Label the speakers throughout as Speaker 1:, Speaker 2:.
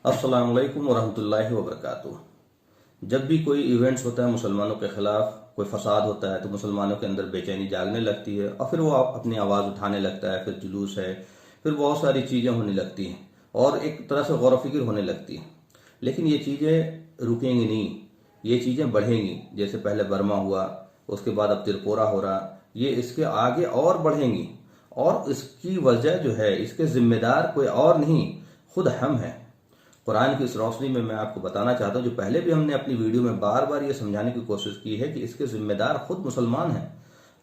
Speaker 1: अस्सलाम वालेकुम वरहमतुल्लाहि वबरकातुह। जब भी कोई इवेंट्स होता है मुसलमानों के खिलाफ, कोई फसाद होता है, तो मुसलमानों के अंदर बेचैनी जागने लगती है और फिर वो अपनी आवाज़ उठाने लगता है। फिर जुलूस है, फिर बहुत सारी चीज़ें होने लगती हैं और एक तरह से गौर फिक्र होने लगती हैं। लेकिन ये चीज़ें रुकेंगी नहीं, ये चीज़ें बढ़ेंगी। जैसे पहले बर्मा हुआ, उसके बाद अब त्रिपुरा हो रहा, ये इसके आगे और बढ़ेंगी। और इसकी वजह जो है, इसके जिम्मेदार कोई और नहीं, खुद हम हैं। कुरान की इस रोशनी में मैं आपको बताना चाहता हूँ, जो पहले भी हमने अपनी वीडियो में बार बार ये समझाने की कोशिश की है कि इसके जिम्मेदार खुद मुसलमान हैं।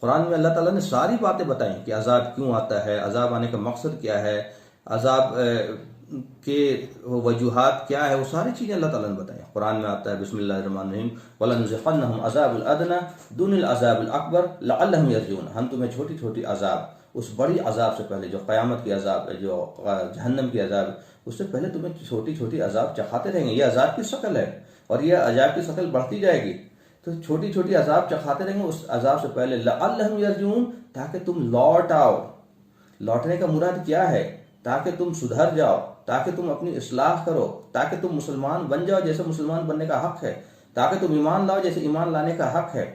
Speaker 1: कुरान में अल्लाह ताला ने सारी बातें बताई कि अजाब क्यों आता है, अजाब आने का मकसद क्या है, अजाब के वजूहात क्या है, वो सारी चीज़ें अल्लाह ताला ने बताई। कुरान में आता है बिस्मिल्लाहिर्रहमानिर्रहीम वलनुज़िक़न्नहुम अज़ाबुल अदना दुनिल अज़ाबिल अकबर लअल्लहुम यरजिऊन। हम तुम्हें छोटी छोटी अजाब, उस बड़ी अजाब से पहले जो क़यामत की अजाब है, जो जहन्नम की अजाब है, उससे पहले तुम्हें छोटी छोटी अजाब चखाते रहेंगे। ये अजाब की शक्ल है और ये अजाब की शक्ल बढ़ती जाएगी। तो छोटी छोटी अजाब चखाते रहेंगे उस अजाब से पहले, लअल्लहुम यरजिऊन, ताकि तुम लौट आओ। लौटने का मुराद क्या है? ताकि तुम सुधर जाओ, ताकि तुम अपनी इस्लाह करो, ताकि तुम मुसलमान बन जाओ जैसे मुसलमान बनने का हक है, ताकि तुम ईमान लाओ जैसे ईमान लाने का हक है।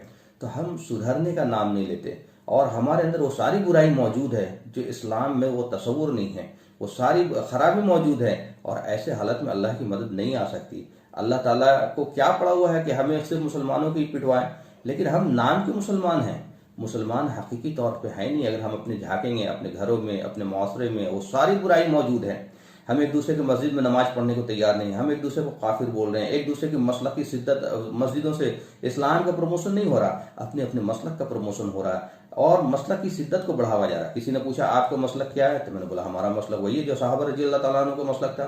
Speaker 1: तो हम सुधरने का नाम नहीं लेते और हमारे अंदर वो सारी बुराई मौजूद है जो इस्लाम में वो तस्वुर नहीं है, वो सारी खराबी मौजूद है। और ऐसे हालत में अल्लाह की मदद नहीं आ सकती। अल्लाह ताला को क्या पड़ा हुआ है कि हमें सिर्फ मुसलमानों की पिटवाएं, लेकिन हम नाम के मुसलमान हैं, मुसलमान हकीकी तौर पे है नहीं। अगर हम अपने झांकेंगे अपने घरों में, अपने माशरे में, वो सारी बुराई मौजूद है। हम एक दूसरे की मस्जिद में नमाज पढ़ने को तैयार नहीं, हम एक दूसरे को काफिर बोल रहे हैं, एक दूसरे की मसलक की शिद्दत, मस्जिदों से इस्लाम का प्रमोशन नहीं हो रहा, अपने अपने मसलक का प्रमोशन हो रहा है और मसलक की शिद्दत को बढ़ावा जा रहा है। किसी ने पूछा आपका मसलक क्या है, तो मैंने बोला हमारा मसलक वही है जो सहाबा रजी अल्लाह तआला अन्हु का मसलक था।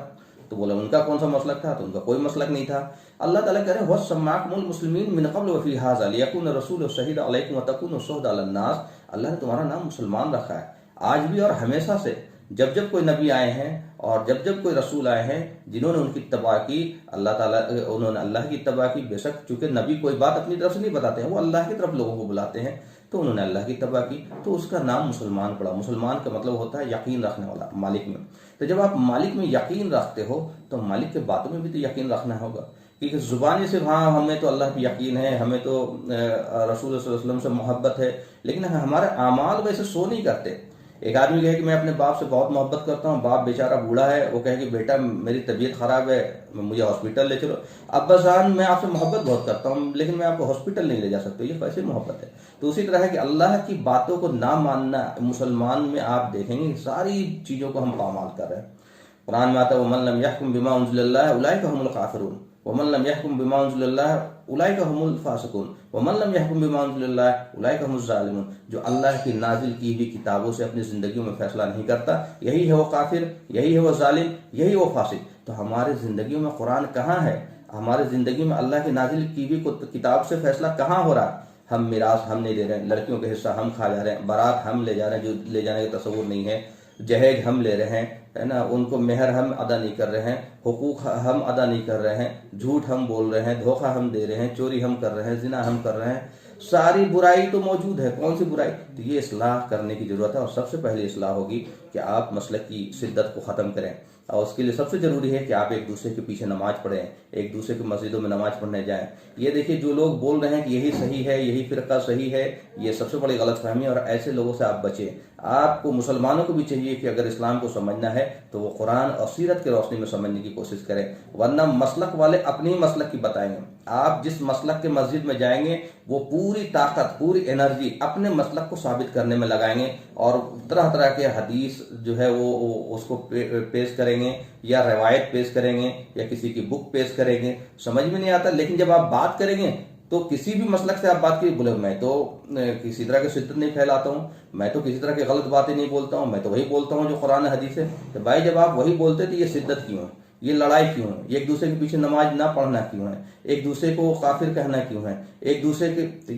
Speaker 1: तो बोला उनका कौन सा मसलक था, तो उनका कोई मसलक नहीं था। अल्लाह ताला कह रहे हैं वस्समाकुमुल मुस्लिमीन मिन क़ब्ल व फ़ी हाज़ा लियकुन रसूलु शहीदा अलैकुम व तकूनु शुहदा अलन नास। अल्लाह ने तुम्हारा नाम मुसलमान रखा है आज भी और हमेशा से। जब जब कोई नबी आए हैं और जब जब कोई रसूल आए हैं जिन्होंने उनकी इत्तबा की, अल्लाह ताला उन्होंने अल्लाह की इत्तबा की। बेशक चूंकि नबी कोई बात अपनी तरफ से नहीं बताते हैं, वो अल्लाह की तरफ लोगों को बुलाते हैं, तो उन्होंने अल्लाह की इत्तबा की, तो उसका नाम मुसलमान पड़ा। मुसलमान का मतलब होता है यकीन रखने वाला मालिक में। तो जब आप मालिक में यकीन रखते हो तो मालिक के बातों में भी तो यकीन रखना होगा। क्योंकि जुबानी सिर्फ हाँ हमें तो अल्लाह पे यकीन है, हमें तो रसूल सल्लल्लाहु अलैहि वसल्लम से मोहब्बत है, लेकिन हमारे आमाल वैसे शो नहीं करते। एक आदमी कहे कि मैं अपने बाप से बहुत मोहब्बत करता हूँ, बाप बेचारा बूढ़ा है, वो कहे कि बेटा मेरी तबीयत खराब है, मुझे हॉस्पिटल ले चलो। अब्बा जान मैं आपसे मोहब्बत बहुत करता हूँ लेकिन मैं आपको हॉस्पिटल नहीं ले जा सकता, ये कैसे मोहब्बत है? तो उसी तरह है कि अल्लाह की बातों को ना मानना, मुसलमान में आप देखेंगे सारी चीज़ों को हम पामाल कर रहे हैं। कुरान में आता है वमन लम यहकुम बिमा उनज़िलल्लाह उलाइका हुमुल काफिरून वमन लम यहकुम बिमा उनज़िलल्लाह उलाइका हुमुल फासिकून वमन लम यहकुम बिमा उनज़िलल्लाह उलाइका हुमुज़ ज़ालिमून। जो अल्लाह की नाजिल की हुई किताबों से अपनी ज़िंदगियों में फैसला नहीं करता, यही है वो काफिर, यही है वो जालिम, यही वो फासिक। तो हमारे ज़िंदगियों में कुरान कहाँ है? हमारे ज़िंदगी में अल्लाह की नाजिल की हुई किताब से फैसला कहाँ हो रहा है? हम मिरास हम नहीं दे रहे हैं, लड़कियों का हिस्सा हम खा जा रहे हैं, बारात हम ले जा रहे हैं जो ले जाने का तस्वुर नहीं है, जहेज हम ले रहे हैं, है ना, उनको मेहर हम अदा नहीं कर रहे हैं, हुकूक हम अदा नहीं कर रहे हैं, झूठ हम बोल रहे हैं, धोखा हम दे रहे हैं, चोरी हम कर रहे हैं, जिना हम कर रहे हैं। सारी बुराई तो मौजूद है। कौन सी बुराई? तो ये इस्लाह करने की जरूरत है और सबसे पहले इस्लाह होगी कि आप मसलक की शिद्दत को ख़त्म करें। और उसके लिए सबसे ज़रूरी है कि आप एक दूसरे के पीछे नमाज पढ़ें, एक दूसरे की मस्जिदों में नमाज पढ़ने जाएं। ये देखिए जो लोग बोल रहे हैं कि यही सही है, यही फ़िरका सही है, ये सबसे बड़ी गलतफहमी है और ऐसे लोगों से आप बचें। आपको मुसलमानों को भी चाहिए कि अगर इस्लाम को समझना है तो वो कुरान और सीरत की रोशनी में समझने की कोशिश करें, वरना मसलक वाले अपनी मसलक की बताएंगे। आप जिस मसलक के मस्जिद में जाएंगे वो पूरी ताकत, पूरी एनर्जी अपने मसलक को साबित करने में लगाएंगे और तरह तरह के हदीस जो है वो उसको पेश करेंगे या रवायत पेश करेंगे या किसी की बुक पेश करेंगे। समझ में नहीं आता, लेकिन जब आप बात करेंगे तो किसी भी मसलक से आप बात की, बोले मैं तो किसी तरह की शिद्दत नहीं फैलाता हूँ, मैं तो किसी तरह की गलत बातें नहीं बोलता हूँ, मैं तो वही बोलता हूँ जो कुरान हदीस है। तो भाई जब आप वही बोलते तो ये शिद्दत क्यों है, ये लड़ाई क्यों है, एक दूसरे के पीछे नमाज ना पढ़ना क्यों है, एक दूसरे को काफिर कहना क्यों है, एक दूसरे के तो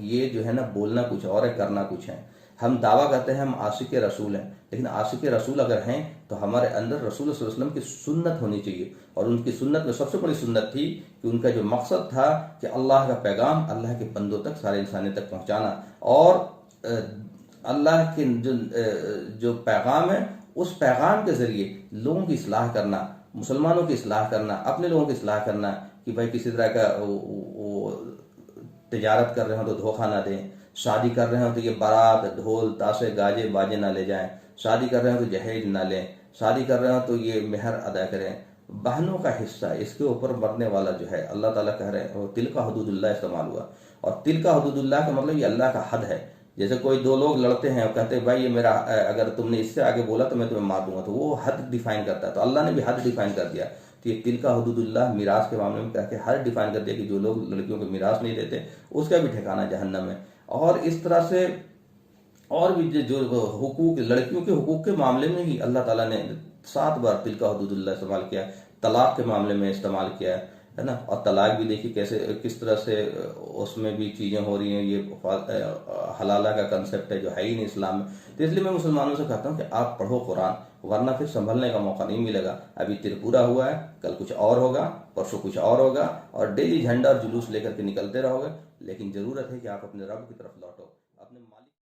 Speaker 1: ये जो है ना, बोलना कुछ और है, करना कुछ है। हम दावा करते हैं हम आशिक रसूल हैं, लेकिन आशिक रसूल अगर हैं तो हमारे अंदर रसूल सल्लल्लाहु अलैहि वसल्लम की सुन्नत होनी चाहिए। और उनकी सुन्नत में सबसे बड़ी सुन्नत थी कि उनका जो मकसद था कि अल्लाह का पैगाम अल्लाह के बंदों तक, सारे इंसानियत तक पहुँचाना और अल्लाह के जो पैगाम है उस पैगाम के ज़रिए लोगों की इस्लाह करना, मुसलमानों की इस्लाह करना, अपने लोगों की इस्लाह करना कि भाई किसी तरह का वो तिजारत कर रहे हो तो धोखा ना दें, शादी कर रहे हो तो ये बारात ढोल ताशे गाजे बाजे ना ले जाएं, शादी कर रहे हो तो जहेज ना लें, शादी कर रहे हो तो ये मेहर अदा करें। बहनों का हिस्सा इसके ऊपर मरने वाला जो है, अल्लाह ताला कह रहे हैं वो तिल का हदूदुल्लाह इस्तेमाल हुआ। और तिल का हदूदुल्लाह का मतलब ये अल्लाह का हद है। जैसे कोई दो लोग लड़ते हैं और कहते हैं भाई ये मेरा, अगर तुमने इससे आगे बोला तो मैं तुम्हें मार दूंगा, तो वो हद डिफाइन करता है। तो अल्लाह ने भी हद डिफाइन कर दिया। तो ये तिल का हदूदुल्लाह मीरास के मामले में कह के हद डिफाइन कर दिया कि जो लोग लड़कियों को मीरास नहीं देते उसका भी ठिकाना जहन्नम है। और इस तरह से और भी जो हुकूक, लड़कियों के हुकूक के मामले में ही अल्लाह ताला ने 7 बार तिल का हदूदुल्लाह इस्तेमाल किया। तलाक के मामले में इस्तेमाल किया है ना। और तलाक भी देखिए कैसे किस तरह से उसमें भी चीज़ें हो रही हैं। ये हलाला का कंसेप्ट है जो है ही नहीं इस्लाम में। तो इसलिए मैं मुसलमानों से कहता हूँ कि आप पढ़ो कुरान, वरना फिर संभलने का मौका नहीं मिलेगा। अभी तिरपुरा हुआ है, कल कुछ और होगा, परसों कुछ और होगा, और डेली झंडा और जुलूस लेकर के निकलते रहोगे। लेकिन ज़रूरत है कि आप अपने रब की तरफ लौटो, अपने